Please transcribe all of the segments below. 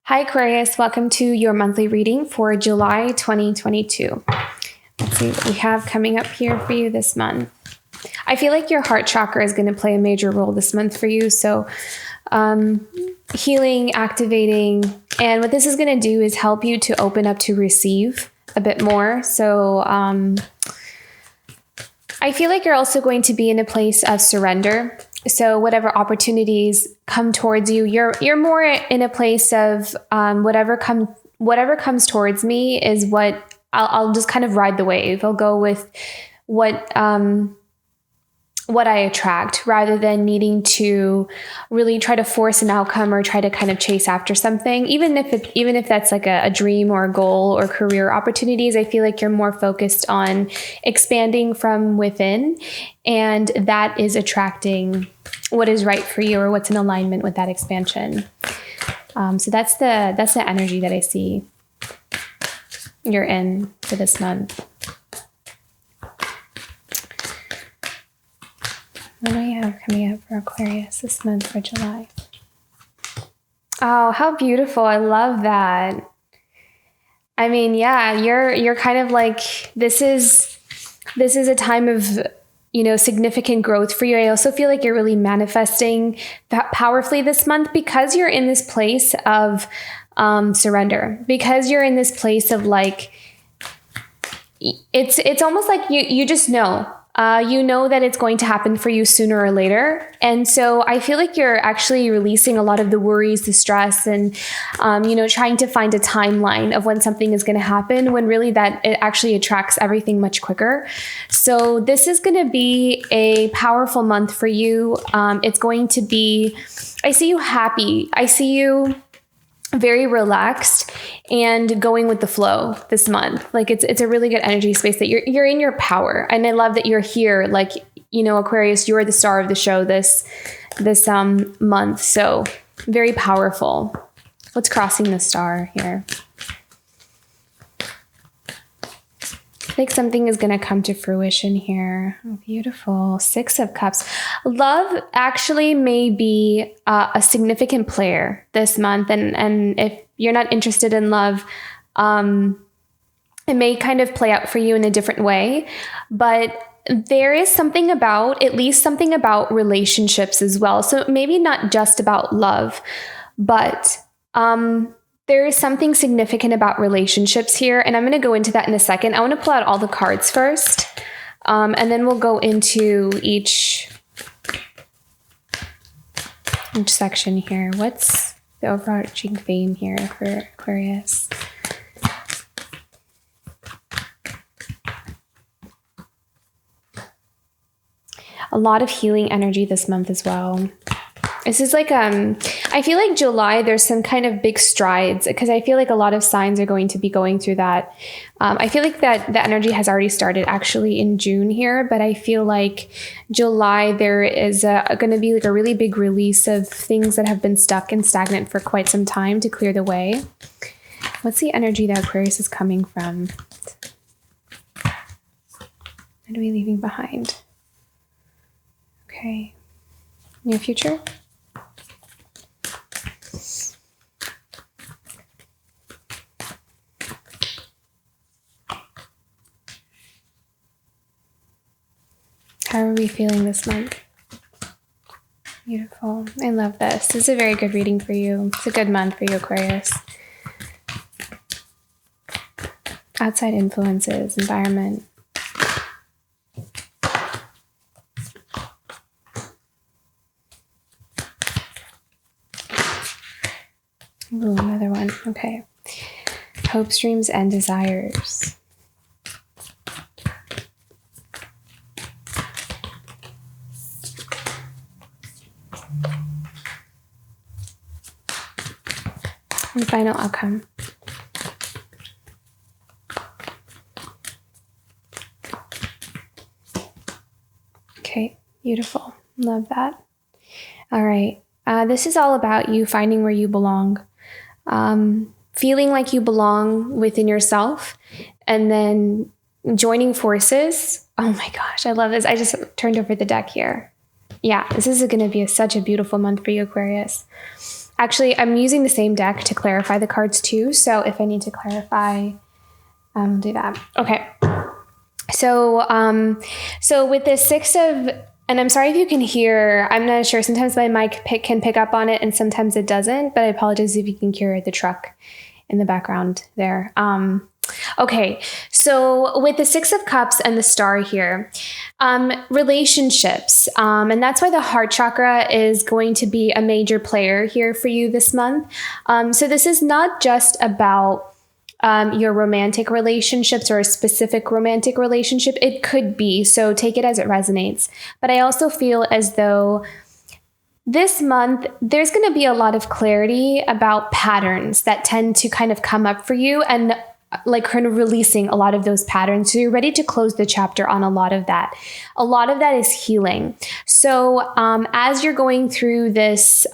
Hi, Aquarius. Welcome to your monthly reading for July 2022. Let's see what we have coming up here for you this month. I feel like your heart chakra is going to play a major role this month for you. So healing, activating, and what this is going to do is help you to open up to receive a bit more. So I feel like you're also going to be in a place of surrender. So whatever opportunities come towards you, you're more in a place of whatever comes towards me is what I'll just kind of ride the wave. I'll go with what I attract rather than needing to really try to force an outcome or try to kind of chase after something. Even if that's like a dream or a goal or career opportunities, I feel like you're more focused on expanding from within, and that is attracting what is right for you or what's in alignment with that expansion. So that's the energy that I see you're in for this month. What do we have coming up for Aquarius this month for July? Oh, how beautiful. I love that. I mean, yeah, you're kind of like, this is a time of, significant growth for you. I also feel like you're really manifesting that powerfully this month because you're in this place of surrender, because you're in this place of like, it's almost like you just know. You know that it's going to happen for you sooner or later. And so I feel like you're actually releasing a lot of the worries, the stress, and, trying to find a timeline of when something is going to happen, when really that it actually attracts everything much quicker. So this is going to be a powerful month for you. It's going to be, I see you happy. I see you very relaxed and going with the flow this month. Like it's a really good energy space that you're in your power. And I love that you're here. Like, Aquarius, you're the star of the show this month. So very powerful. What's crossing the star here? I think something is going to come to fruition here. Oh, beautiful. 6 of Cups. Love actually may be a significant player this month. And if you're not interested in love, it may kind of play out for you in a different way. But there is something about, at least something about relationships as well. So maybe not just about love, but there is something significant about relationships here, and I'm going to go into that in a second. I want to pull out all the cards first, and then we'll go into each section here. What's the overarching theme here for Aquarius? A lot of healing energy this month as well. This is like, I feel like July, there's some kind of big strides because I feel like a lot of signs are going to be going through that. I feel like that the energy has already started actually in June here, but I feel like July, there is going to be like a really big release of things that have been stuck and stagnant for quite some time to clear the way. What's the energy that Aquarius is coming from? What are we leaving behind? Okay. Near future? How are we feeling this month? Beautiful. I love this. This is a very good reading for you. It's a good month for you, Aquarius. Outside influences, environment. Ooh, another one. Okay. Hopes, dreams, and desires. And final outcome. Okay, beautiful. Love that. All right. This is all about you finding where you belong. Feeling like you belong within yourself, and then joining forces. Oh my gosh, I love this. I just turned over the deck here. Yeah, this is going to be such a beautiful month for you, Aquarius. Actually, I'm using the same deck to clarify the cards too. So if I need to clarify, I'll do that. Okay. So, so with the Six of, and I'm sorry if you can hear, I'm not sure. Sometimes my mic can pick up on it and sometimes it doesn't, but I apologize if you can hear the truck in the background there. Okay, so with the Six of Cups and the Star here, relationships, and that's why the heart chakra is going to be a major player here for you this month. So this is not just about your romantic relationships or a specific romantic relationship. It could be, so take it as it resonates. But I also feel as though this month, there's going to be a lot of clarity about patterns that tend to kind of come up for you and like kind of releasing a lot of those patterns. So you're ready to close the chapter on a lot of that. A lot of that is healing. So as you're going through this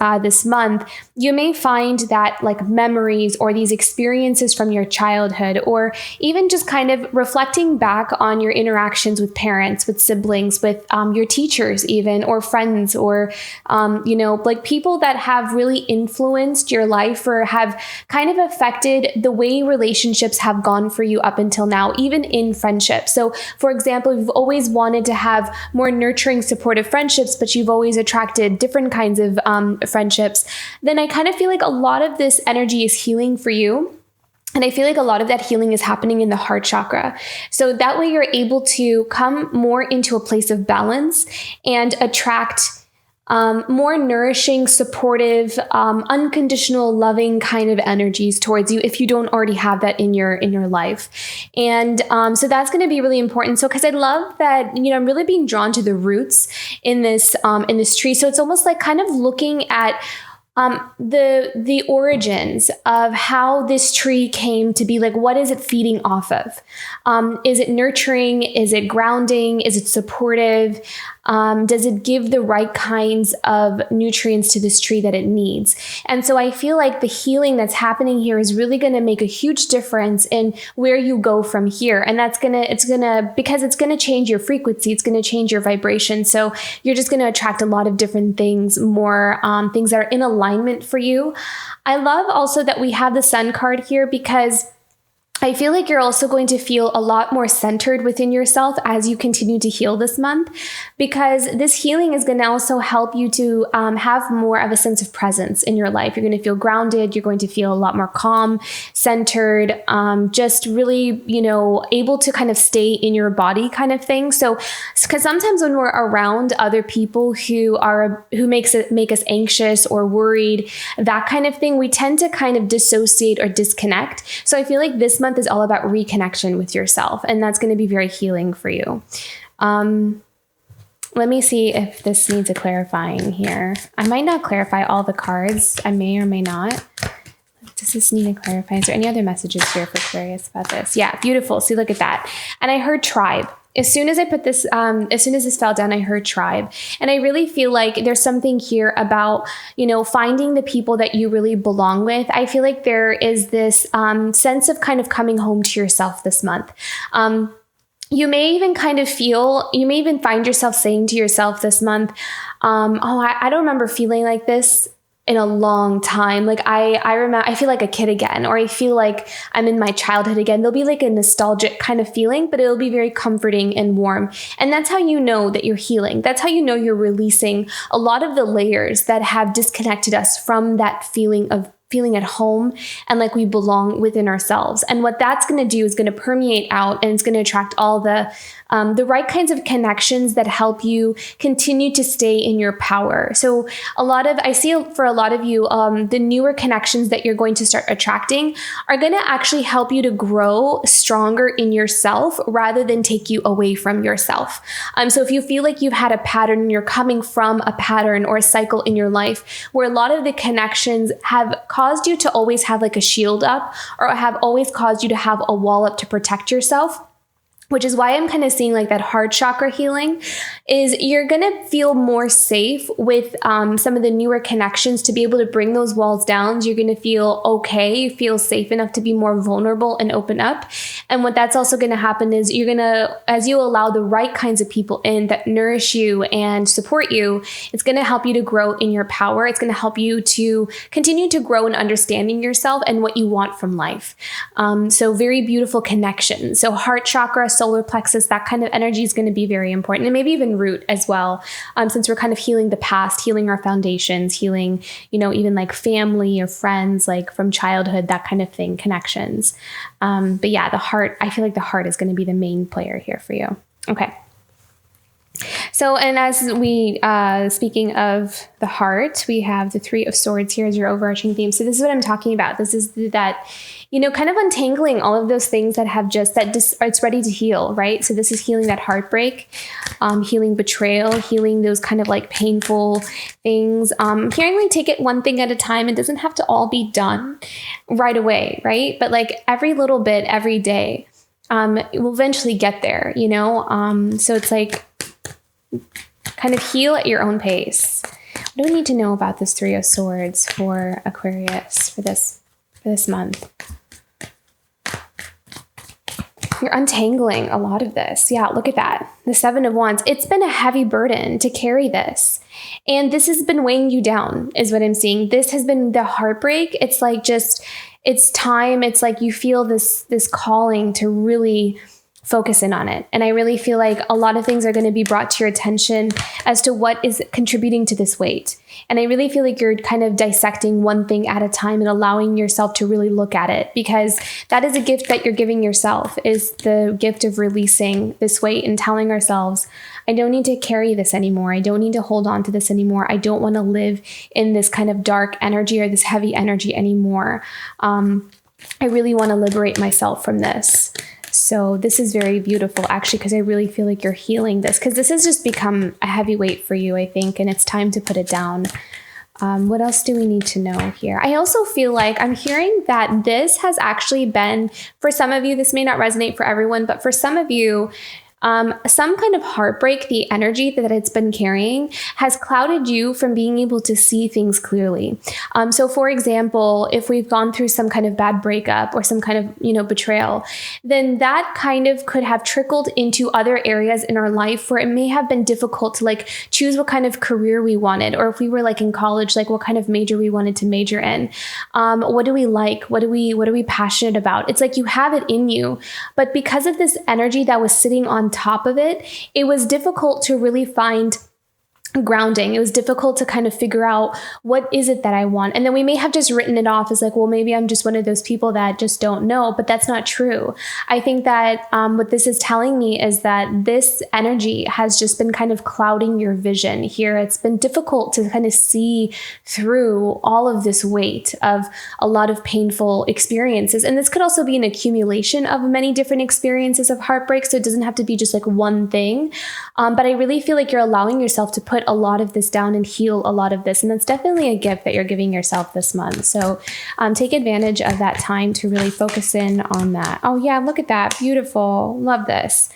month, you may find that like memories or these experiences from your childhood, or even just kind of reflecting back on your interactions with parents, with siblings, with your teachers even, or friends, or, like people that have really influenced your life or have kind of affected the way relationships have gone for you up until now, even in friendship. So for example, you've always wanted to have more nurturing, supportive friendships, but you've always attracted different kinds of friendships. Then I kind of feel like a lot of this energy is healing for you. And I feel like a lot of that healing is happening in the heart chakra. So that way you're able to come more into a place of balance and attract more nourishing, supportive, unconditional, loving kind of energies towards you if you don't already have that in your life. And so that's going to be really important. So because I love that, I'm really being drawn to the roots in this tree. So it's almost like kind of looking at the origins of how this tree came to be. Like, what is it feeding off of? Is it nurturing? Is it grounding? Is it supportive? Does it give the right kinds of nutrients to this tree that it needs? And so I feel like the healing that's happening here is really going to make a huge difference in where you go from here. And because it's going to change your frequency. It's going to change your vibration. So you're just going to attract a lot of different things, more things that are in alignment for you. I love also that we have the Sun card here, because I feel like you're also going to feel a lot more centered within yourself as you continue to heal this month, because this healing is going to also help you to have more of a sense of presence in your life. You're going to feel grounded. You're going to feel a lot more calm, centered, just really, able to kind of stay in your body kind of thing. So, because sometimes when we're around other people who make us anxious or worried, that kind of thing, we tend to kind of dissociate or disconnect. So I feel like this month is all about reconnection with yourself, and that's going to be very healing for you. Let me see if this needs a clarifying here. I might not clarify all the cards. I may or may not. Does this need to clarify? Is there any other messages here for Aquarius about this? Yeah, beautiful. See, look at that. And I heard tribe. As soon as I put this, as soon as this fell down, I heard tribe. And I really feel like there's something here about, finding the people that you really belong with. I feel like there is this sense of kind of coming home to yourself this month. You may even find yourself saying to yourself this month, I don't remember feeling like this in a long time. Like I remember, I feel like a kid again, or I feel like I'm in my childhood again. There'll be like a nostalgic kind of feeling, but it'll be very comforting and warm. And that's how you know that you're healing. That's how you know you're releasing a lot of the layers that have disconnected us from that feeling of feeling at home and like we belong within ourselves. And what that's going to do is going to permeate out, and it's going to attract all the right kinds of connections that help you continue to stay in your power. So I see for a lot of you, the newer connections that you're going to start attracting are going to actually help you to grow stronger in yourself rather than take you away from yourself. So if you feel like you've had a pattern and you're coming from a pattern or a cycle in your life where a lot of the connections have caused you to always have like a shield up, or have always caused you to have a wall up to protect yourself, which is why I'm kind of seeing like that heart chakra healing, is you're going to feel more safe with some of the newer connections to be able to bring those walls down. You're going to feel okay. You feel safe enough to be more vulnerable and open up. And what that's also going to happen is you're going to, as you allow the right kinds of people in that nourish you and support you, it's going to help you to grow in your power. It's going to help you to continue to grow in understanding yourself and what you want from life. So very beautiful connection. So heart chakra, solar plexus, that kind of energy is going to be very important, and maybe even root as well, since we're kind of healing the past, healing our foundations, healing, even like family or friends, like from childhood, that kind of thing, connections. But yeah, the heart, I feel like the heart is going to be the main player here for you. Okay. So, and as we, speaking of the heart, we have the Three of Swords here as your overarching theme. So this is what I'm talking about. This is that, kind of untangling all of those things that have it's ready to heal, right? So this is healing that heartbreak, healing betrayal, healing those kind of like painful things. Hearing like take it one thing at a time. It doesn't have to all be done right away, right? But like every little bit, every day, it will eventually get there, So it's like, kind of heal at your own pace. What do we need to know about this Three of Swords for Aquarius for this month? You're untangling a lot of this. Yeah, look at that. The Seven of Wands. It's been a heavy burden to carry this. And this has been weighing you down, is what I'm seeing. This has been the heartbreak. It's like it's time. It's like you feel this calling to really focus in on it. And I really feel like a lot of things are going to be brought to your attention as to what is contributing to this weight. And I really feel like you're kind of dissecting one thing at a time and allowing yourself to really look at it, because that is a gift that you're giving yourself, is the gift of releasing this weight and telling ourselves, I don't need to carry this anymore. I don't need to hold on to this anymore. I don't want to live in this kind of dark energy or this heavy energy anymore. I really want to liberate myself from this. So this is very beautiful, actually, because I really feel like you're healing this, because this has just become a heavy weight for you, I think, and it's time to put it down. What else do we need to know here? I also feel like I'm hearing that this has actually been, for some of you, this may not resonate for everyone, but for some of you, some kind of heartbreak, the energy that it's been carrying has clouded you from being able to see things clearly. So for example, if we've gone through some kind of bad breakup or some kind of, betrayal, then that kind of could have trickled into other areas in our life where it may have been difficult to like choose what kind of career we wanted, or if we were like in college, like what kind of major we wanted to major in. What do we like? What are we passionate about? It's like you have it in you, but because of this energy that was sitting on top of it, it was difficult to really find grounding. It was difficult to kind of figure out what is it that I want. And then we may have just written it off as like, well, maybe I'm just one of those people that just don't know, but that's not true. I think that what this is telling me is that this energy has just been kind of clouding your vision here. It's been difficult to kind of see through all of this weight of a lot of painful experiences. And this could also be an accumulation of many different experiences of heartbreak. So it doesn't have to be just like one thing. But I really feel like you're allowing yourself to put a lot of this down and heal a lot of this. And that's definitely a gift that you're giving yourself this month. So take advantage of that time to really focus in on that. Oh yeah, look at that. Beautiful. Love this.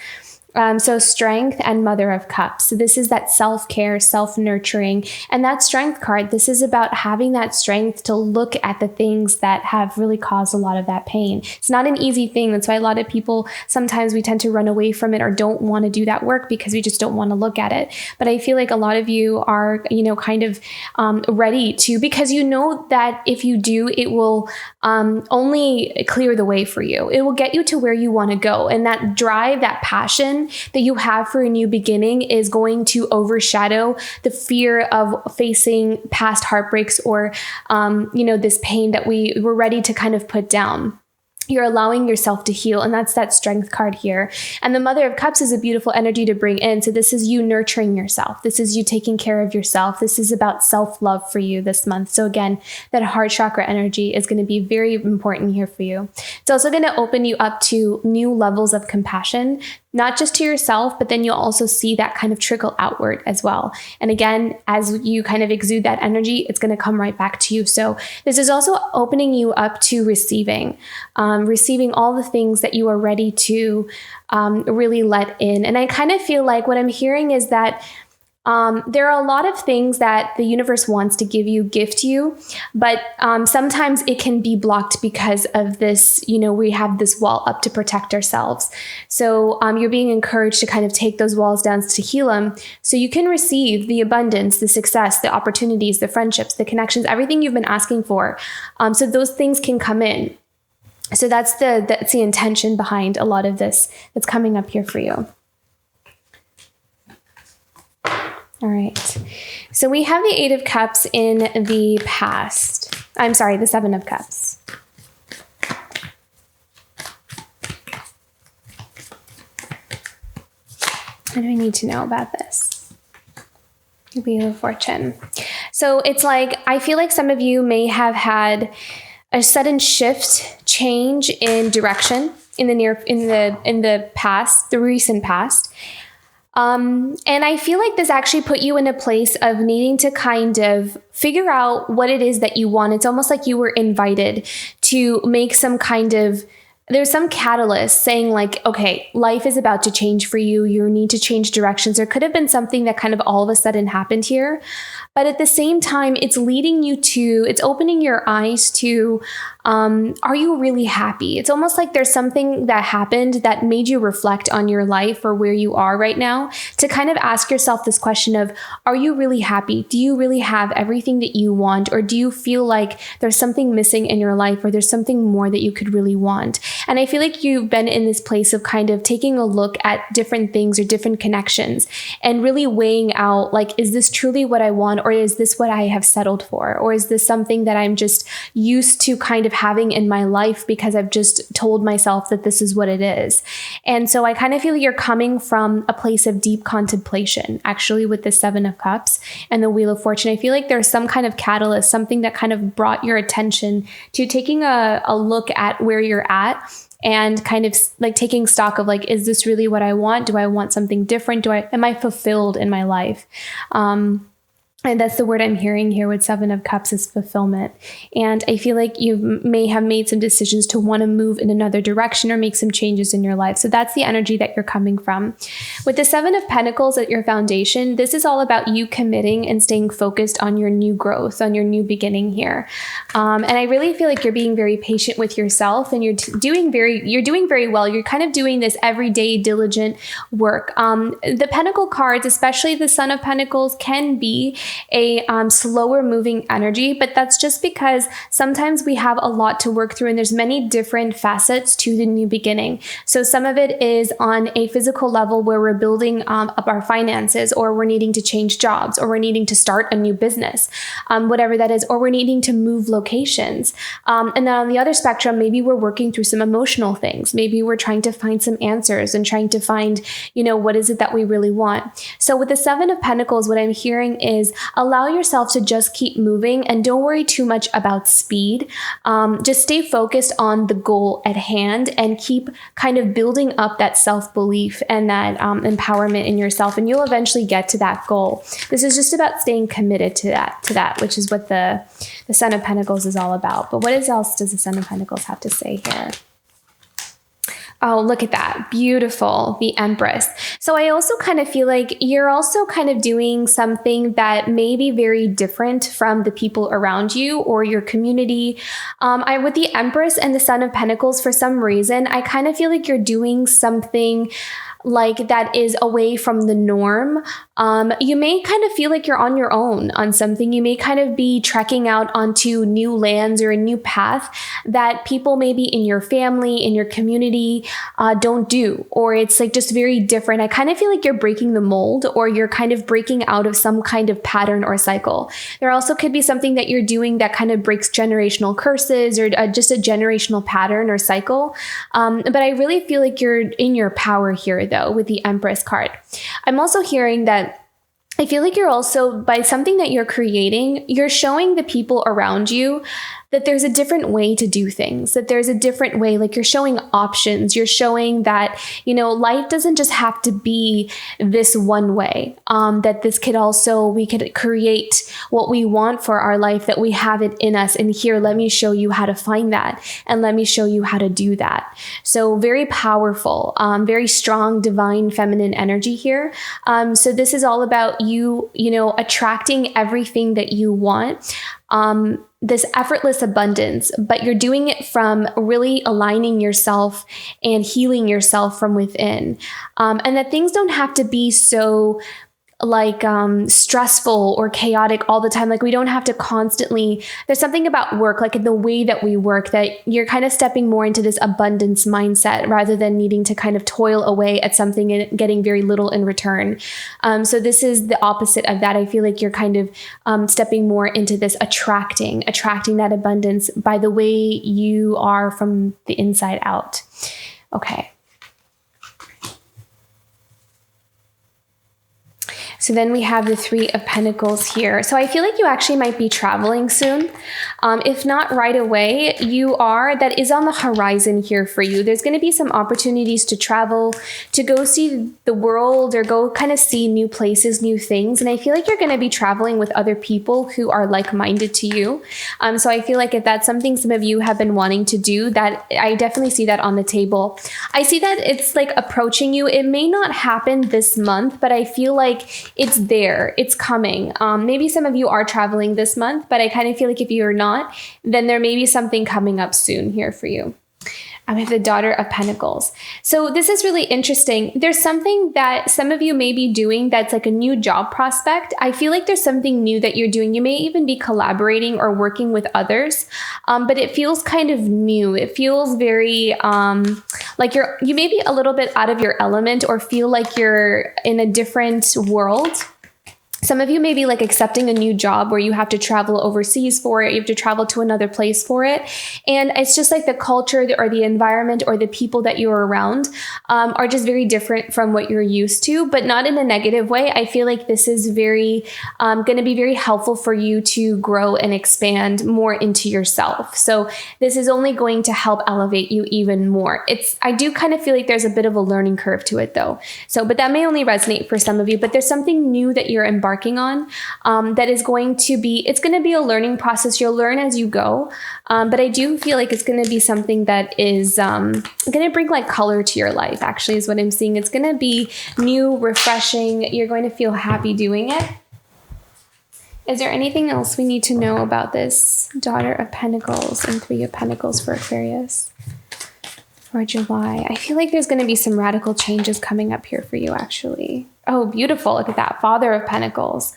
So strength and Mother of Cups. So this is that self-care, self-nurturing, and that strength card. This is about having that strength to look at the things that have really caused a lot of that pain. It's not an easy thing. That's why a lot of people, sometimes we tend to run away from it or don't want to do that work because we just don't want to look at it. But I feel like a lot of you are, kind of ready to, because you know that if you do, it will only clear the way for you. It will get you to where you want to go. And that drive, that passion that you have for a new beginning is going to overshadow the fear of facing past heartbreaks or, this pain that we were ready to kind of put down. You're allowing yourself to heal. And that's that strength card here. And the Mother of Cups is a beautiful energy to bring in. So this is you nurturing yourself. This is you taking care of yourself. This is about self-love for you this month. So again, that heart chakra energy is going to be very important here for you. It's also going to open you up to new levels of compassion not just to yourself, but then you'll also see that kind of trickle outward as well. And again, as you kind of exude that energy, it's going to come right back to you. So this is also opening you up to receiving all the things that you are ready to really let in. And I kind of feel like what I'm hearing is that there are a lot of things that the universe wants to gift you, but sometimes it can be blocked because of this, we have this wall up to protect ourselves. So you're being encouraged to kind of take those walls down to heal them so you can receive the abundance, the success, the opportunities, the friendships, the connections, everything you've been asking for. So those things can come in. So that's the intention behind a lot of this that's coming up here for you. All right. So we have the 8 of Cups in the past. I'm sorry, the 7 of Cups. What do I need to know about this? The Wheel of Fortune. So it's like, I feel like some of you may have had a sudden change in direction in the past, the recent past. And I feel like this actually put you in a place of needing to kind of figure out what it is that you want. It's almost like you were invited to make there's some catalyst saying like, okay, life is about to change for you. You need to change directions. There could have been something that kind of all of a sudden happened here. But at the same time, it's opening your eyes to, are you really happy? It's almost like there's something that happened that made you reflect on your life or where you are right now to kind of ask yourself this question of, are you really happy? Do you really have everything that you want? Or do you feel like there's something missing in your life or there's something more that you could really want? And I feel like you've been in this place of kind of taking a look at different things or different connections and really weighing out, like, is this truly what I want? Or is this what I have settled for? Or is this something that I'm just used to kind of having in my life because I've just told myself that this is what it is? And so I kind of feel you're coming from a place of deep contemplation, actually, with the 7 of Cups and the Wheel of Fortune. I feel like there's some kind of catalyst, something that kind of brought your attention to taking a look at where you're at and kind of like taking stock of like, is this really what I want? Do I want something different? Am I fulfilled in my life? And that's the word I'm hearing here with 7 of Cups is fulfillment. And I feel like you may have made some decisions to want to move in another direction or make some changes in your life. So that's the energy that you're coming from. With the 7 of Pentacles at your foundation, this is all about you committing and staying focused on your new growth, on your new beginning here. And I really feel like you're being very patient with yourself and you're doing very well. You're kind of doing this everyday diligent work. The Pentacle cards, especially the Son of Pentacles, can be a slower moving energy, but that's just because sometimes we have a lot to work through and there's many different facets to the new beginning. So some of it is on a physical level where we're building up our finances, or we're needing to change jobs, or we're needing to start a new business, whatever that is, or we're needing to move locations. And then on the other spectrum, maybe we're working through some emotional things. Maybe we're trying to find some answers and trying to find, what is it that we really want? So with the 7 of Pentacles, what I'm hearing is allow yourself to just keep moving and don't worry too much about speed. Just stay focused on the goal at hand and keep kind of building up that self-belief and that empowerment in yourself, and you'll eventually get to that goal. This is just about staying committed to that, which is what the Son of Pentacles is all about. But what else does the Son of Pentacles have to say here? Oh, look at that. Beautiful. The Empress. So I also kind of feel like you're also kind of doing something that may be very different from the people around you or your community. With the Empress and the Son of Pentacles, for some reason, I kind of feel like you're doing something like that is away from the norm. You may kind of feel like you're on your own on something. You may kind of be trekking out onto new lands or a new path that people maybe in your family, in your community don't do, or it's like just very different. I kind of feel like you're breaking the mold, or you're kind of breaking out of some kind of pattern or cycle. There also could be something that you're doing that kind of breaks generational curses or just a generational pattern or cycle. But I really feel like you're in your power here, though, with the Empress card. I'm also hearing that I feel like you're also, by something that you're creating, you're showing the people around you that there's a different way to do things, that there's a different way, like you're showing options. You're showing that, life doesn't just have to be this one way, that we could create what we want for our life, that we have it in us. And here, let me show you how to find that. And let me show you how to do that. So very powerful, very strong, divine, feminine energy here. So this is all about you, attracting everything that you want. This effortless abundance, but you're doing it from really aligning yourself and healing yourself from within. And that things don't have to be so stressful or chaotic all the time. Like we don't have to constantly, there's something about work, like in the way that we work, that you're kind of stepping more into this abundance mindset rather than needing to kind of toil away at something and getting very little in return. So this is the opposite of that. I feel like you're kind of stepping more into this attracting that abundance by the way you are from the inside out. Okay. So then we have the Three of Pentacles here. So I feel like you actually might be traveling soon. If not right away, that is on the horizon here for you. There's going to be some opportunities to travel, to go see the world or go kind of see new places, new things. And I feel like you're going to be traveling with other people who are like-minded to you. So I feel like if that's something some of you have been wanting to do, that I definitely see that on the table. I see that it's like approaching you. It may not happen this month, but I feel like it's there. It's coming. Maybe some of you are traveling this month, but I kind of feel like if you're not, then there may be something coming up soon here for you. I have the Daughter of Pentacles. So this is really interesting. There's something that some of you may be doing that's like a new job prospect. I feel like there's something new that you're doing. You may even be collaborating or working with others, but it feels kind of new. It feels very like you may be a little bit out of your element or feel like you're in a different world. Some of you may be like accepting a new job where you have to travel overseas for it. You have to travel to another place for it. And it's just like the culture or the environment or the people that you're around are just very different from what you're used to, but not in a negative way. I feel like this is very going to be very helpful for you to grow and expand more into yourself. So this is only going to help elevate you even more. I do kind of feel like there's a bit of a learning curve to it though. But that may only resonate for some of you, but there's something new that you're embarking on that is going to be, it's going to be a learning process. You'll learn as you go. But I do feel like it's going to be something that is going to bring like color to your life, actually, is what I'm seeing. It's going to be new, refreshing. You're going to feel happy doing it. Is there anything else we need to know about this Daughter of Pentacles and Three of Pentacles for Aquarius for July? I feel like there's going to be some radical changes coming up here for you, actually. Oh, beautiful. Look at that. Father of Pentacles,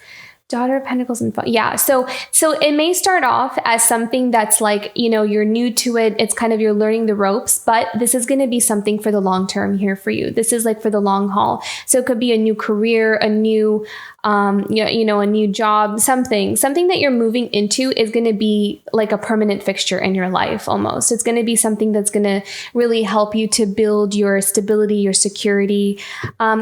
Daughter of Pentacles, and yeah. So it may start off as something that's like, you're new to it. It's kind of, you're learning the ropes, but this is going to be something for the long term here for you. This is like for the long haul. So it could be a new career, a new, a new job, something that you're moving into is going to be like a permanent fixture in your life almost. It's going to be something that's going to really help you to build your stability, your security.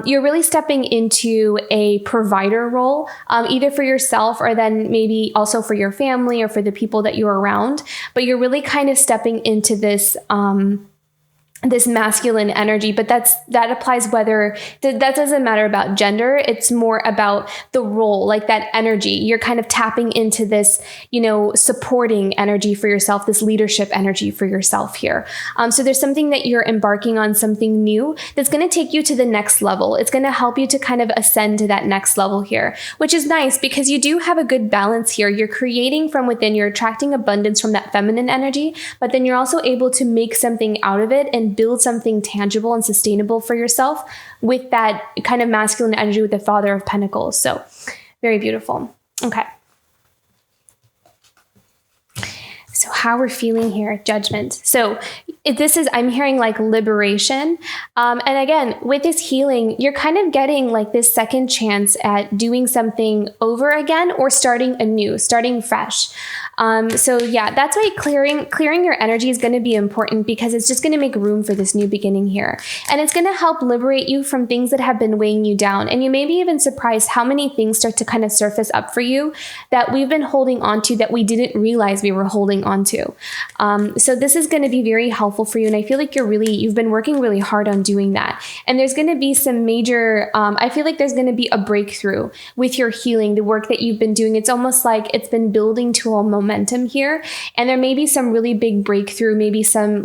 You're really stepping into a provider role, either for yourself or then maybe also for your family or for the people that you're around. But you're really kind of stepping into this masculine energy, but that applies whether that doesn't matter about gender. It's more about the role, like that energy. You're kind of tapping into this, supporting energy for yourself, this leadership energy for yourself here. So there's something that you're embarking on, something new that's going to take you to the next level. It's going to help you to kind of ascend to that next level here, which is nice because you do have a good balance here. You're creating from within, you're attracting abundance from that feminine energy, but then you're also able to make something out of it and build something tangible and sustainable for yourself with that kind of masculine energy with the Father of Pentacles. So very beautiful. Okay. So how we're feeling here, Judgment. So I'm hearing like liberation. And again, with this healing, you're kind of getting like this second chance at doing something over again or starting anew, starting fresh. So yeah, that's why clearing your energy is going to be important, because it's just going to make room for this new beginning here. And it's going to help liberate you from things that have been weighing you down. And you may be even surprised how many things start to kind of surface up for you that we've been holding on to that we didn't realize we were holding on to. So this is going to be very helpful for you. And I feel like you've been working really hard on doing that. And there's going to be some major, I feel like there's going to be a breakthrough with your healing, the work that you've been doing. It's almost like it's been building to a momentum here. And there may be some really big breakthrough, maybe some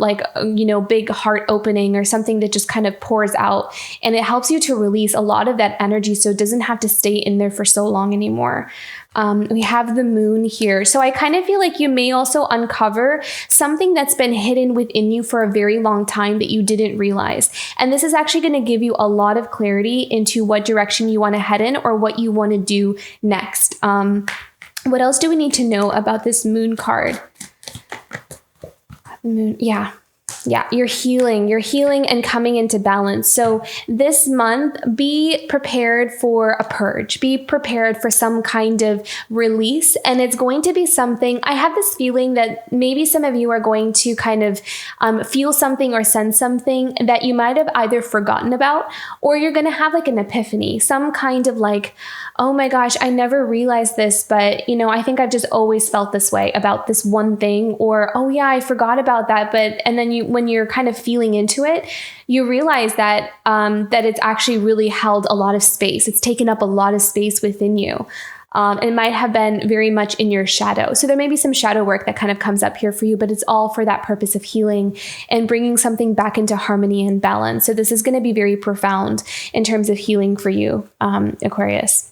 big heart opening or something that just kind of pours out. And it helps you to release a lot of that energy so it doesn't have to stay in there for so long anymore. We have the moon here. So I kind of feel like you may also uncover something that's been hidden within you for a very long time that you didn't realize. And this is actually going to give you a lot of clarity into what direction you want to head in or what you want to do next. What else do we need to know about this moon card? Moon, yeah, you're healing and coming into balance. So this month, be prepared for a purge, be prepared for some kind of release. And it's going to be something, I have this feeling that maybe some of you are going to kind of feel something or sense something that you might have either forgotten about, or you're going to have like an epiphany, some kind of like, oh my gosh, I never realized this, but I think I've just always felt this way about this one thing, or, oh yeah, I forgot about that. But, and then when you're kind of feeling into it, you realize that, that it's actually really held a lot of space. It's taken up a lot of space within you. And it might have been very much in your shadow. So there may be some shadow work that kind of comes up here for you, but it's all for that purpose of healing and bringing something back into harmony and balance. So this is going to be very profound in terms of healing for you, Aquarius.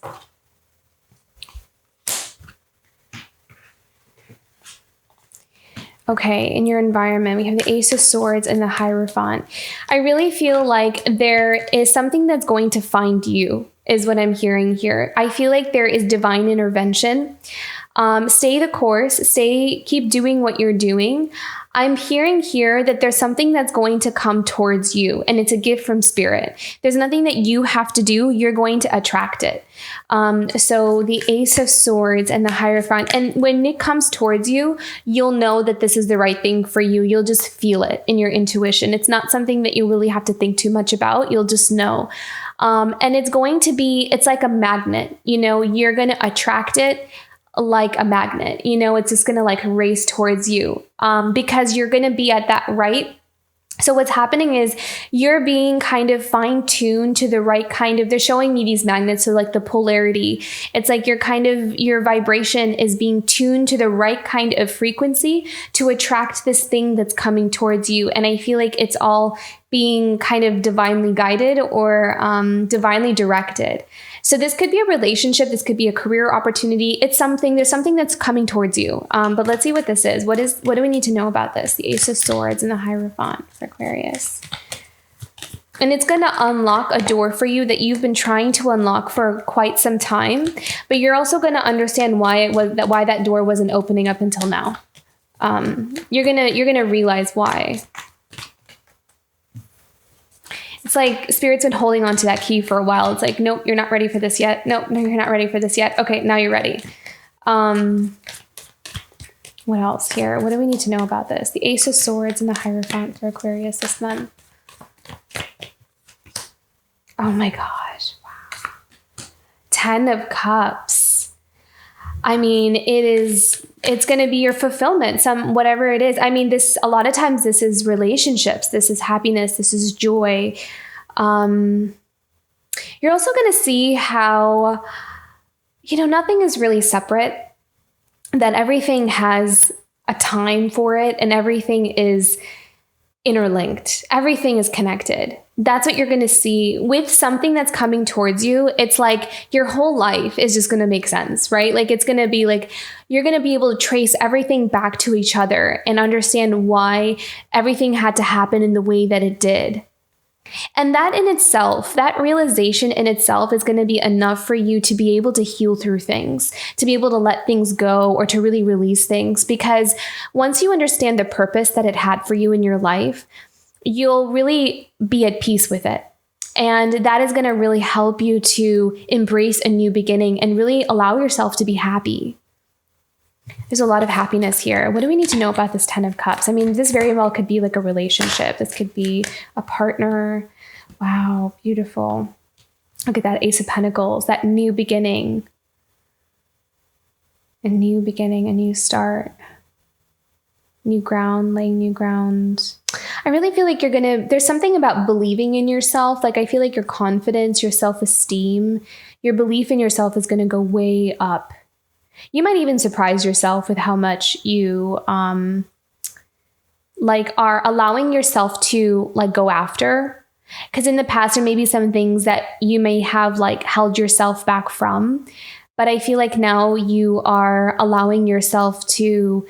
Okay, in your environment, we have the Ace of Swords and the Hierophant. I really feel like there is something that's going to find you, is what I'm hearing here. I feel like there is divine intervention. Stay the course, keep doing what you're doing. I'm hearing here that there's something that's going to come towards you, and it's a gift from spirit. There's nothing that you have to do. You're going to attract it. So the Ace of Swords and the Hierophant, and when it comes towards you, you'll know that this is the right thing for you. You'll just feel it in your intuition. It's not something that you really have to think too much about. You'll just know. And it's like a magnet, you're going to attract it like a magnet, it's just going to like race towards you, because you're going to be at that right. So what's happening is you're being kind of fine-tuned to the right kind of, they're showing me these magnets. So like the polarity, it's like your vibration is being tuned to the right kind of frequency to attract this thing that's coming towards you. And I feel like it's all being kind of divinely guided or divinely directed. So this could be a relationship. This could be a career opportunity. There's something that's coming towards you. But let's see what this is. What do we need to know about this? The Ace of Swords and the Hierophant for Aquarius. And it's going to unlock a door for you that you've been trying to unlock for quite some time. But you're also going to understand why that door wasn't opening up until now. You're gonna realize why. It's like Spirit's been holding on to that key for a while. It's like, nope, you're not ready for this yet. Nope, no, you're not ready for this yet. Okay, now you're ready. What else here? What do we need to know about this? The Ace of Swords and the Hierophant for Aquarius this month. Oh my gosh. Wow. 10 of Cups. I mean, it's going to be your fulfillment, whatever it is. I mean, a lot of times this is relationships. This is happiness. This is joy. You're also going to see how, nothing is really separate, that everything has a time for it and everything is interlinked. Everything is connected. That's what you're going to see with something that's coming towards you. It's like your whole life is just going to make sense, right? Like it's going to be like, you're going to be able to trace everything back to each other and understand why everything had to happen in the way that it did. And that in itself, that realization in itself is going to be enough for you to be able to heal through things, to be able to let things go or to really release things. Because once you understand the purpose that it had for you in your life, you'll really be at peace with it. And that is going to really help you to embrace a new beginning and really allow yourself to be happy. There's a lot of happiness here. What do we need to know about this 10 of Cups? I mean, this very well could be like a relationship. This could be a partner. Wow, beautiful. Look at that Ace of Pentacles, that new beginning. A new beginning, a new start. New ground, laying new ground. I really feel like there's something about believing in yourself. Like I feel like your confidence, your self-esteem, your belief in yourself is gonna go way up. You might even surprise yourself with how much you like are allowing yourself to like go after. Because in the past, there may be some things that you may have like held yourself back from. But I feel like now you are allowing yourself to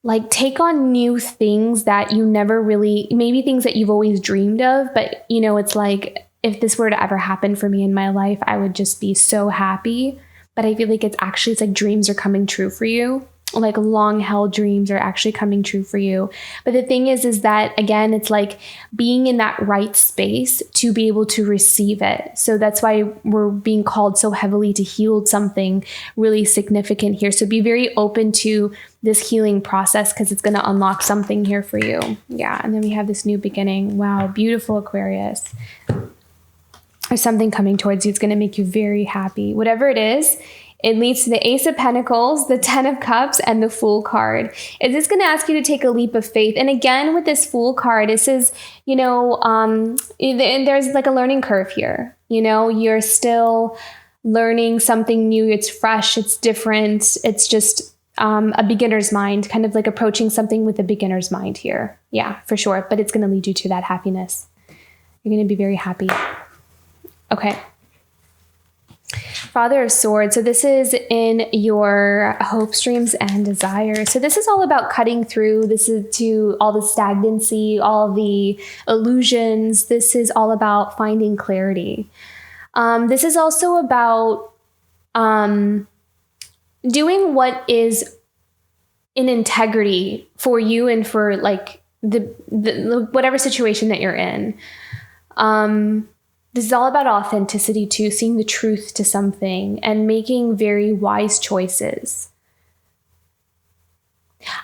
like take on new things that you never really, maybe things that you've always dreamed of. But, you know, it's like, if this were to ever happen for me in my life, I would just be so happy. But I feel like it's like dreams are coming true for you. Like long held dreams are actually coming true for you. But the thing is that, again, it's like being in that right space to be able to receive it. So that's why we're being called so heavily to heal something really significant here. So be very open to this healing process because it's going to unlock something here for you. Yeah. And then we have this new beginning. Wow. Beautiful Aquarius. There's something coming towards you. It's going to make you very happy. Whatever it is, it leads to the Ace of Pentacles, the 10 of Cups, and the Fool card. Is this going to ask you to take a leap of faith? And again, with this Fool card, this is, you know, there's like a learning curve here. You know, you're still learning something new. It's fresh. It's different. It's just a beginner's mind, kind of like approaching something with a beginner's mind here. Yeah, for sure. But it's going to lead you to that happiness. You're going to be very happy. Okay. Father of Swords. So this is in your hopes, dreams, and desires. So this is all about cutting through. This is to all the stagnancy, all the illusions. This is all about finding clarity. This is also about doing what is in integrity for you and for like the whatever situation that you're in. This is all about authenticity too, seeing the truth to something and making very wise choices.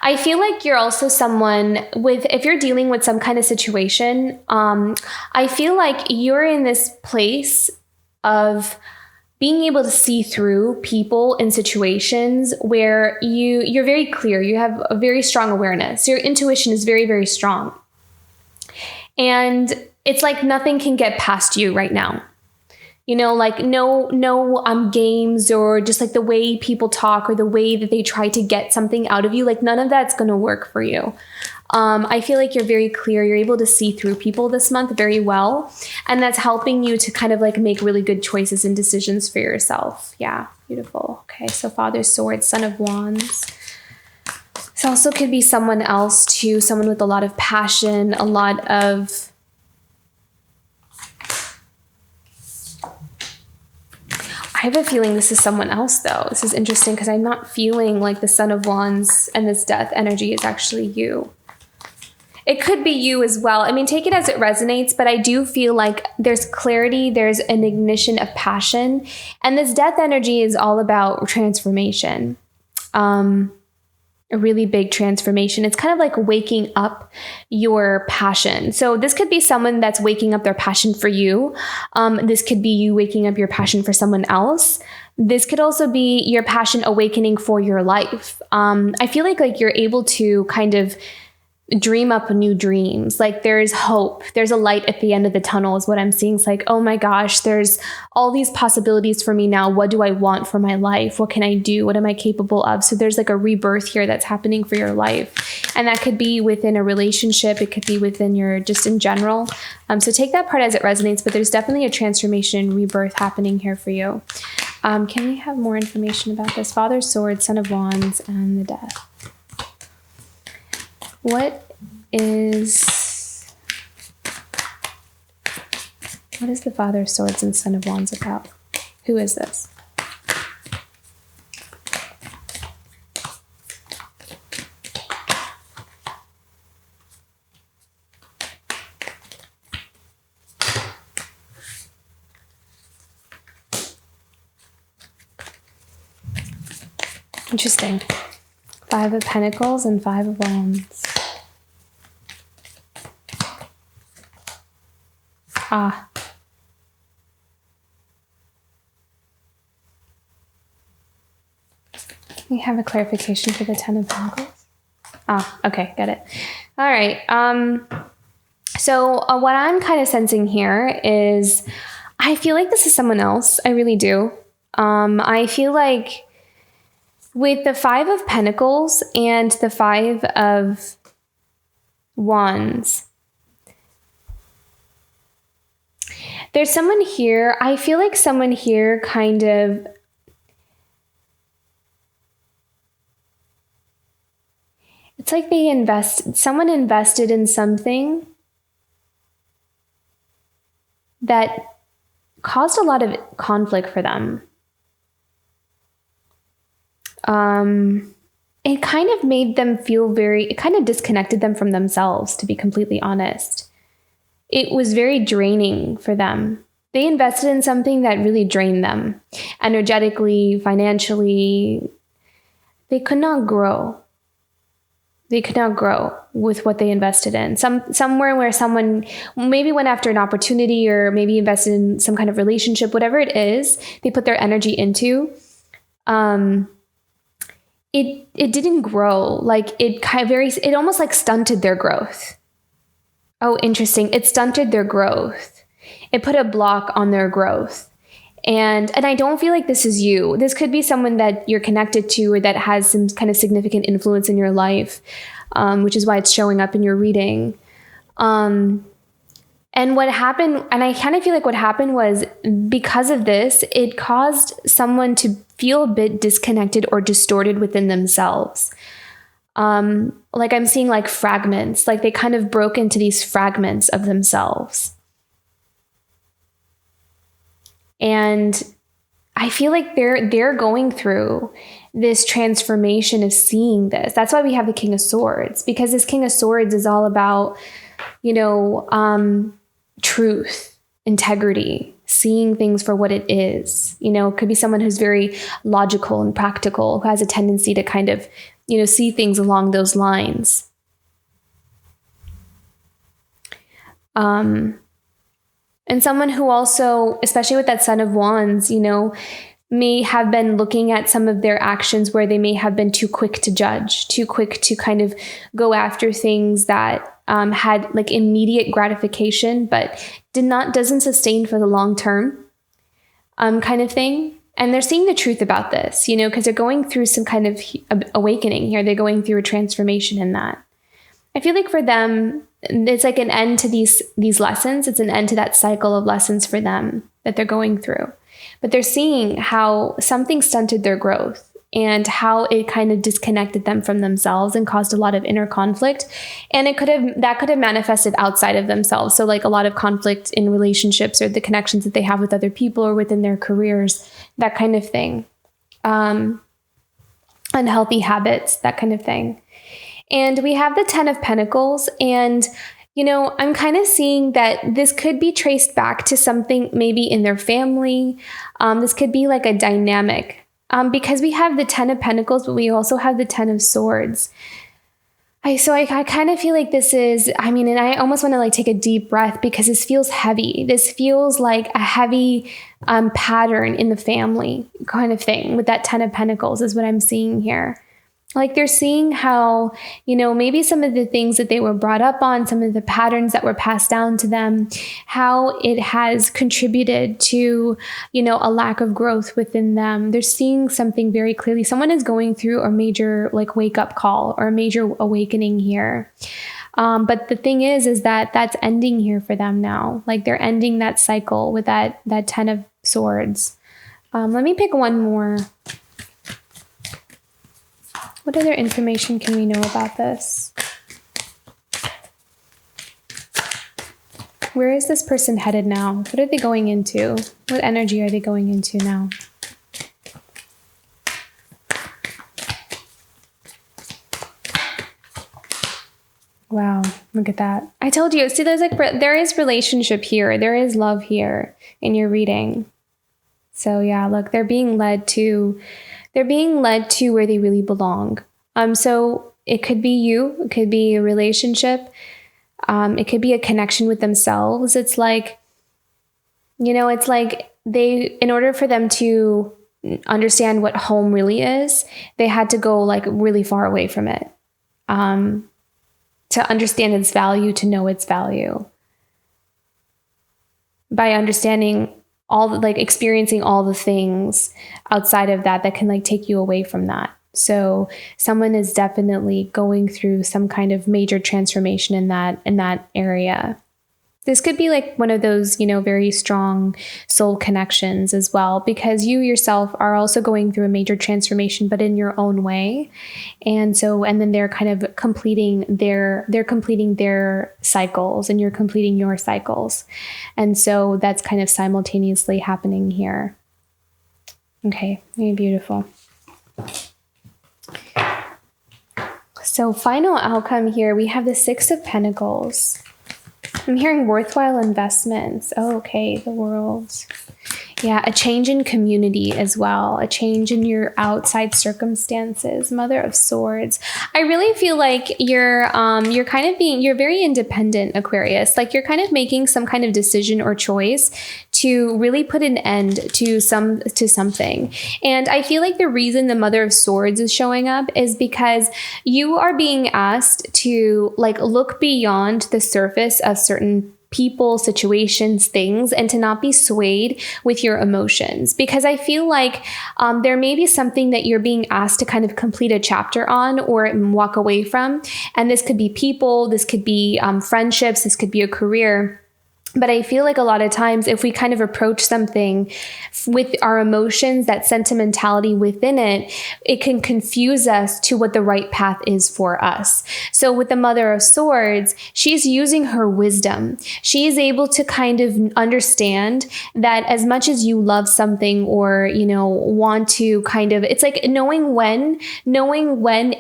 I feel like you're also someone if you're dealing with some kind of situation, I feel like you're in this place of being able to see through people and situations where you're very clear. You have a very strong awareness. Your intuition is very, very strong. And it's like nothing can get past you right now. You know, like no games or just like the way people talk or the way that they try to get something out of you. Like none of that's going to work for you. I feel like you're very clear. You're able to see through people this month very well. And that's helping you to kind of like make really good choices and decisions for yourself. Yeah, beautiful. Okay, so Father of Swords, Son of Wands. This also could be someone else too, someone with a lot of passion, a lot of... I have a feeling this is someone else though. This is interesting because I'm not feeling like the Son of Wands and this death energy is actually you. It could be you as well. I mean, take it as it resonates, but I do feel like there's clarity, there's an ignition of passion, and this death energy is all about transformation. A really big transformation. It's kind of like waking up your passion. So this could be someone that's waking up their passion for you. This could be you waking up your passion for someone else. This could also be your passion awakening for your life. I feel like you're able to kind of dream up new dreams. Like there's hope. There's a light at the end of the tunnel is what I'm seeing. It's like, oh my gosh, there's all these possibilities for me now. What do I want for my life? What can I do? What am I capable of? So there's like a rebirth here that's happening for your life. And that could be within a relationship. It could be within your, just in general. So take that part as it resonates, but there's definitely a transformation, rebirth happening here for you. Can we have more information about this? Father of Swords, Son of Wands, and the Death. What is the Father of Swords and Son of Wands about? Who is this? Interesting. 5 of Pentacles and 5 of Wands. Ah. We have a clarification for the 10 of Pentacles. Ah, okay, got it. All right. So what I'm kind of sensing here is I feel like this is someone else. I really do. I feel like with the 5 of Pentacles and the 5 of Wands, there's someone here. I feel like someone here kind of it's like someone invested in something that caused a lot of conflict for them. It kind of made them feel it kind of disconnected them from themselves, to be completely honest. It was very draining for them. They invested in something that really drained them energetically, financially. They could not grow. They could not grow with what they invested in. Somewhere where someone maybe went after an opportunity or maybe invested in some kind of relationship, whatever it is, they put their energy into. It didn't grow. Like it almost like stunted their growth. Oh, interesting. It stunted their growth. It put a block on their growth. And I don't feel like this is you. This could be someone that you're connected to or that has some kind of significant influence in your life, which is why it's showing up in your reading. And what happened, and I kind of feel like what happened was because of this, it caused someone to feel a bit disconnected or distorted within themselves. Like I'm seeing like fragments, like they kind of broke into these fragments of themselves. And I feel like they're going through this transformation of seeing this. That's why we have the King of Swords, because this King of Swords is all about, truth, integrity, seeing things for what it is. It could be someone who's very logical and practical, who has a tendency to kind of, see things along those lines. And someone who also, especially with that Son of Wands, may have been looking at some of their actions where they may have been too quick to judge, too quick to kind of go after things that had like immediate gratification, but doesn't sustain for the long term kind of thing. And they're seeing the truth about this, because they're going through some kind of awakening here. They're going through a transformation in that. I feel like for them, it's like an end to these lessons. It's an end to that cycle of lessons for them that they're going through. But they're seeing how something stunted their growth and how it kind of disconnected them from themselves and caused a lot of inner conflict. And that could have manifested outside of themselves. So like a lot of conflict in relationships or the connections that they have with other people or within their careers, that kind of thing. Unhealthy habits, that kind of thing. And we have the 10 of Pentacles, and, I'm kind of seeing that this could be traced back to something maybe in their family. This could be like a dynamic because we have the 10 of Pentacles, but we also have the 10 of Swords. I kind of feel like this is, and I almost want to like take a deep breath because this feels heavy. This feels like a heavy pattern in the family kind of thing with that 10 of Pentacles is what I'm seeing here. Like they're seeing how, maybe some of the things that they were brought up on, some of the patterns that were passed down to them, how it has contributed to, a lack of growth within them. They're seeing something very clearly. Someone is going through a major like wake up call or a major awakening here. But the thing is that that's ending here for them now. Like they're ending that cycle with that 10 of Swords. Let me pick one more. What other information can we know about this? Where is this person headed now? What are they going into? What energy are they going into now? Wow, look at that. I told you, see, there is relationship here. There is love here in your reading. So yeah, look, they're being led to They're being led to where they really belong. So it could be you, it could be a relationship, it could be a connection with themselves. It's like, it's like in order for them to understand what home really is, they had to go like really far away from it, to understand its value, to know its value. By understanding experiencing all the things outside of that can like take you away from that. So someone is definitely going through some kind of major transformation in that area. This could be like one of those, very strong soul connections as well, because you yourself are also going through a major transformation, but in your own way. And then they're kind of completing their cycles, and you're completing your cycles. And so that's kind of simultaneously happening here. Okay, very beautiful. So final outcome here, we have the Six of Pentacles. I'm hearing worthwhile investments. Oh, okay, the World. Yeah, a change in community as well, a change in your outside circumstances. Mother of Swords. I really feel like you're very independent, Aquarius. Like you're kind of making some kind of decision or choice to really put an end to something. And I feel like the reason the Mother of Swords is showing up is because you are being asked to like look beyond the surface of certain people, situations, things, and to not be swayed with your emotions. Because I feel like there may be something that you're being asked to kind of complete a chapter on or walk away from. And this could be people, this could be friendships, this could be a career. But I feel like a lot of times if we kind of approach something with our emotions, that sentimentality within it, it can confuse us to what the right path is for us. So with the Mother of Swords, she's using her wisdom. She is able to kind of understand that as much as you love something or, want to kind of, it's like knowing when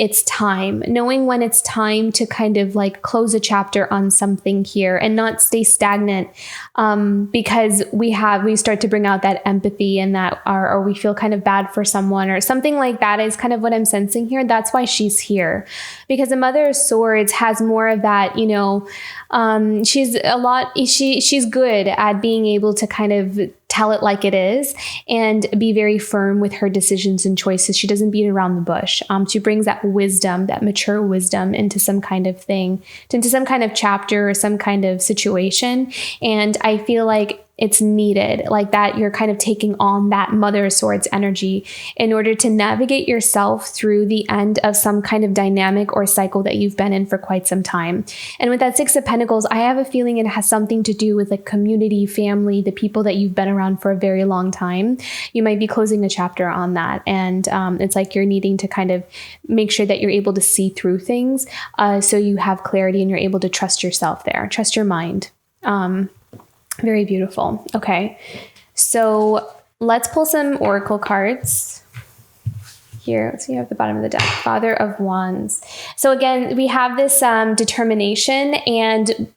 it's time to kind of like close a chapter on something here and not stay stagnant. Because we start to bring out that empathy and that, or we feel kind of bad for someone or something like that is kind of what I'm sensing here. That's why she's here, because the Mother of Swords has more of that, she's good at being able to kind of tell it like it is and be very firm with her decisions and choices. She doesn't beat around the bush. She brings that wisdom, that mature wisdom into some kind of thing, into some kind of chapter or some kind of situation. And I feel like it's needed, like that you're kind of taking on that Mother of Swords energy in order to navigate yourself through the end of some kind of dynamic or cycle that you've been in for quite some time. And with that Six of Pentacles, I have a feeling it has something to do with like community, family, the people that you've been around for a very long time. You might be closing a chapter on that. And it's like you're needing to kind of make sure that you're able to see through things so you have clarity and you're able to trust yourself there, trust your mind. Very beautiful. Okay, so let's pull some oracle cards. Here, let's see, you have the bottom of the deck, Father of Wands. So again, we have this determination and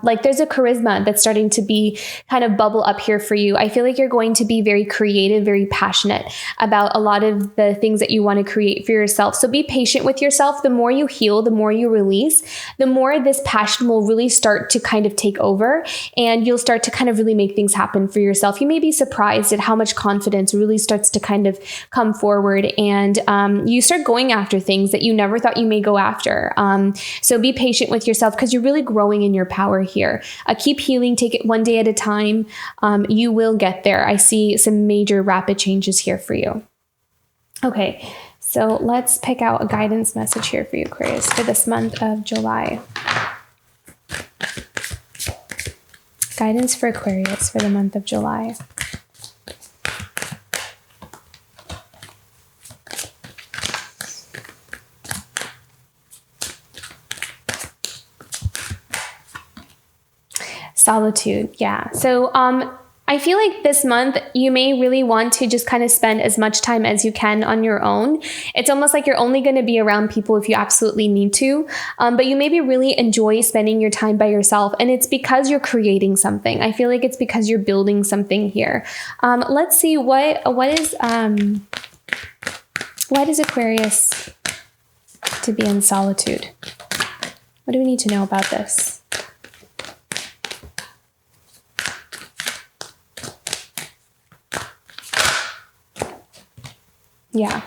like there's a charisma that's starting to be kind of bubble up here for you. I feel like you're going to be very creative, very passionate about a lot of the things that you want to create for yourself. So be patient with yourself. The more you heal, the more you release, the more this passion will really start to kind of take over and you'll start to kind of really make things happen for yourself. You may be surprised at how much confidence really starts to kind of come forward and you start going after things that you never thought you may go after. So be patient with yourself because you're really growing in your power here. Keep healing. Take it one day at a time. You will get there. I see some major rapid changes here for you. Okay, so let's pick out a guidance message here for you, Aquarius, for this month of July. Guidance for Aquarius for the month of July. Solitude. Yeah. So I feel like this month you may really want to just kind of spend as much time as you can on your own. It's almost like you're only going to be around people if you absolutely need to. But you maybe really enjoy spending your time by yourself. And it's because you're creating something. I feel like it's because you're building something here. Let's see what is Why does Aquarius to be in solitude? What do we need to know about this? Yeah.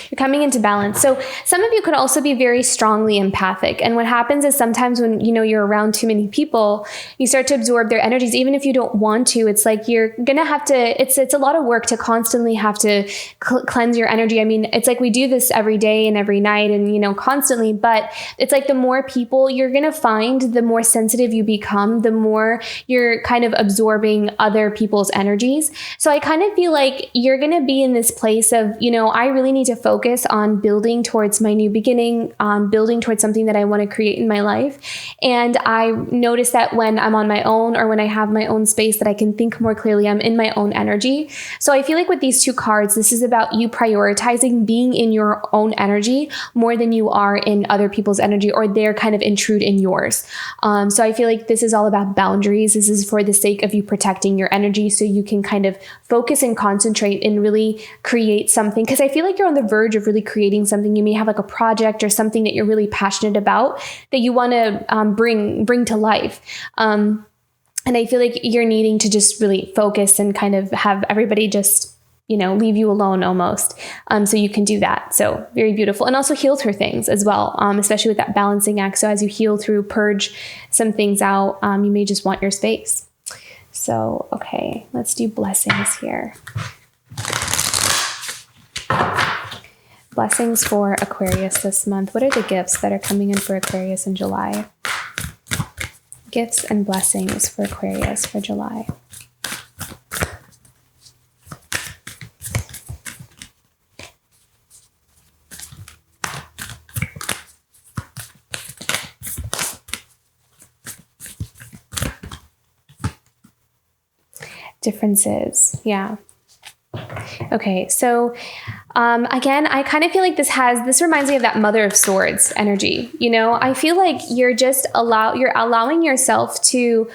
You're coming into balance. So some of you could also be very strongly empathic. And what happens is sometimes when, you're around too many people, you start to absorb their energies, even if you don't want to. It's like you're going to have to, it's a lot of work to constantly have to cleanse your energy. I mean, it's like we do this every day and every night and, constantly, but it's like the more people you're going to find, the more sensitive you become, the more you're kind of absorbing other people's energies. So I kind of feel like you're going to be in this place of, I really need to focus on building towards my new beginning, building towards something that I want to create in my life. And I notice that when I'm on my own or when I have my own space that I can think more clearly, I'm in my own energy. So I feel like with these two cards, this is about you prioritizing being in your own energy more than you are in other people's energy, or they're kind of intrude in yours. So I feel like this is all about boundaries. This is for the sake of you protecting your energy so you can kind of focus and concentrate and really create something. Because I feel like you're on the verge of really creating something. You may have like a project or something that you're really passionate about that you want to bring to life. And I feel like you're needing to just really focus and kind of have everybody just, leave you alone almost. So you can do that. So very beautiful. And also heal through things as well, especially with that balancing act. So as you heal through, purge some things out, you may just want your space. So, okay, let's do blessings here. Blessings for Aquarius this month. What are the gifts that are coming in for Aquarius in July? Gifts and blessings for Aquarius for July. Differences. Yeah. Okay. So, again, I kind of feel like this reminds me of that Mother of Swords energy. I feel like you're allowing yourself to,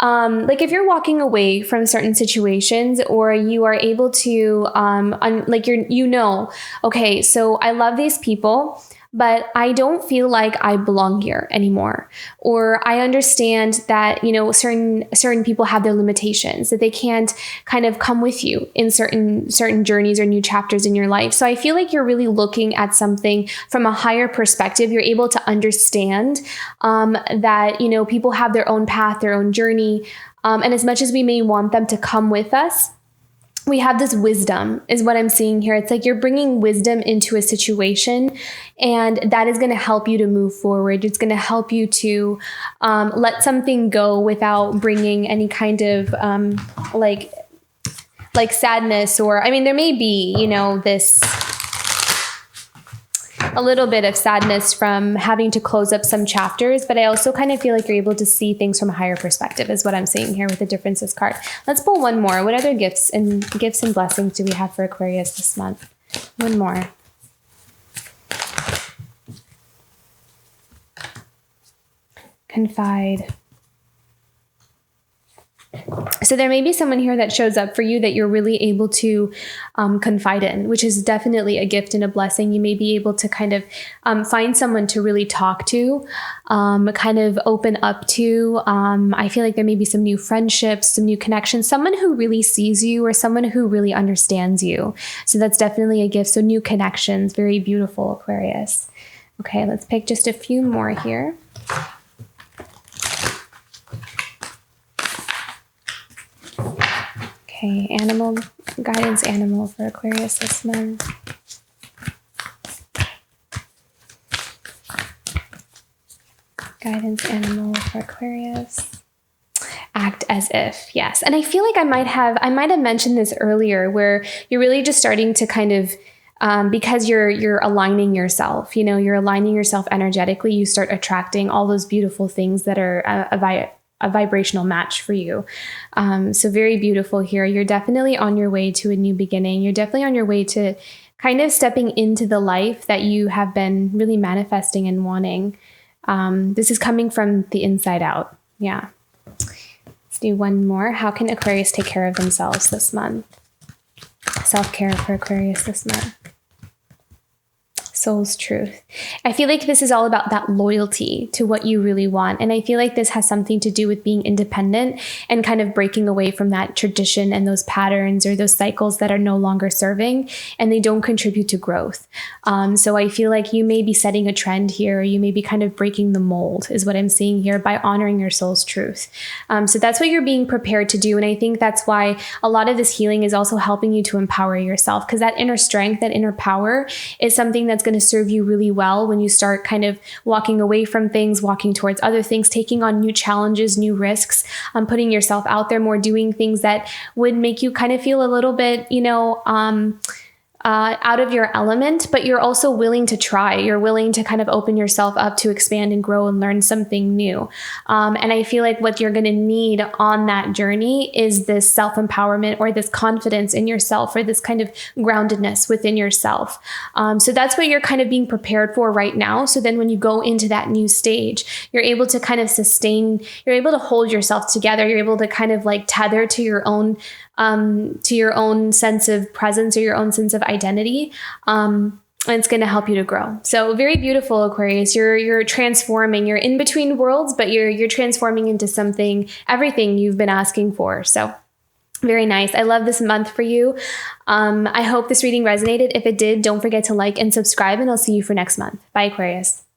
like if you're walking away from certain situations, or you are able to, okay, so I love these people, but I don't feel like I belong here anymore. Or I understand that, certain people have their limitations, that they can't kind of come with you in certain journeys or new chapters in your life. So I feel like you're really looking at something from a higher perspective. You're able to understand that, people have their own path, their own journey. And as much as we may want them to come with us, we have this wisdom is what I'm seeing here. It's like you're bringing wisdom into a situation, and that is going to help you to move forward. It's going to help you to let something go without bringing any kind of like sadness, or, there may be, this a little bit of sadness from having to close up some chapters, but I also kind of feel like you're able to see things from a higher perspective is what I'm seeing here with the differences card. Let's pull one more. What other gifts and blessings do we have for Aquarius this month? One more. Confide. So there may be someone here that shows up for you that you're really able to confide in, which is definitely a gift and a blessing. You may be able to kind of find someone to really talk to, kind of open up to. I feel like there may be some new friendships, some new connections, someone who really sees you or someone who really understands you. So that's definitely a gift. So new connections, very beautiful, Aquarius. Okay, let's pick just a few more here. Okay, guidance animal for Aquarius this month. Guidance animal for Aquarius. Act as if, yes. And I feel like I might have mentioned this earlier, where you're really just starting to kind of, because you're aligning yourself, you're aligning yourself energetically, you start attracting all those beautiful things that are a vibrational match for you. So very beautiful here. You're definitely on your way to a new beginning. You're definitely on your way to kind of stepping into the life that you have been really manifesting and wanting. This is coming from the inside out. Yeah. Let's do one more. How can Aquarius take care of themselves this month? Self-care for Aquarius this month. Soul's truth. I feel like this is all about that loyalty to what you really want. And I feel like this has something to do with being independent and kind of breaking away from that tradition and those patterns or those cycles that are no longer serving and they don't contribute to growth. So I feel like you may be setting a trend here, or you may be kind of breaking the mold, is what I'm seeing here, by honoring your soul's truth. So that's what you're being prepared to do. And I think that's why a lot of this healing is also helping you to empower yourself, because that inner strength, that inner power is something that's going to serve you really well when you start kind of walking away from things, walking towards other things, taking on new challenges, new risks, putting yourself out there more, doing things that would make you kind of feel a little bit, out of your element, but you're also willing to try. You're willing to kind of open yourself up to expand and grow and learn something new. And I feel like what you're going to need on that journey is this self-empowerment, or this confidence in yourself, or this kind of groundedness within yourself. So that's what you're kind of being prepared for right now. So then when you go into that new stage, you're able to kind of sustain, you're able to hold yourself together. You're able to kind of like tether to your own sense of presence, or your own sense of identity. And it's going to help you to grow. So very beautiful, Aquarius. You're transforming. You're in between worlds, but you're transforming into everything you've been asking for. So very nice. I love this month for you. I hope this reading resonated. If it did, don't forget to like and subscribe, and I'll see you for next month. Bye, Aquarius.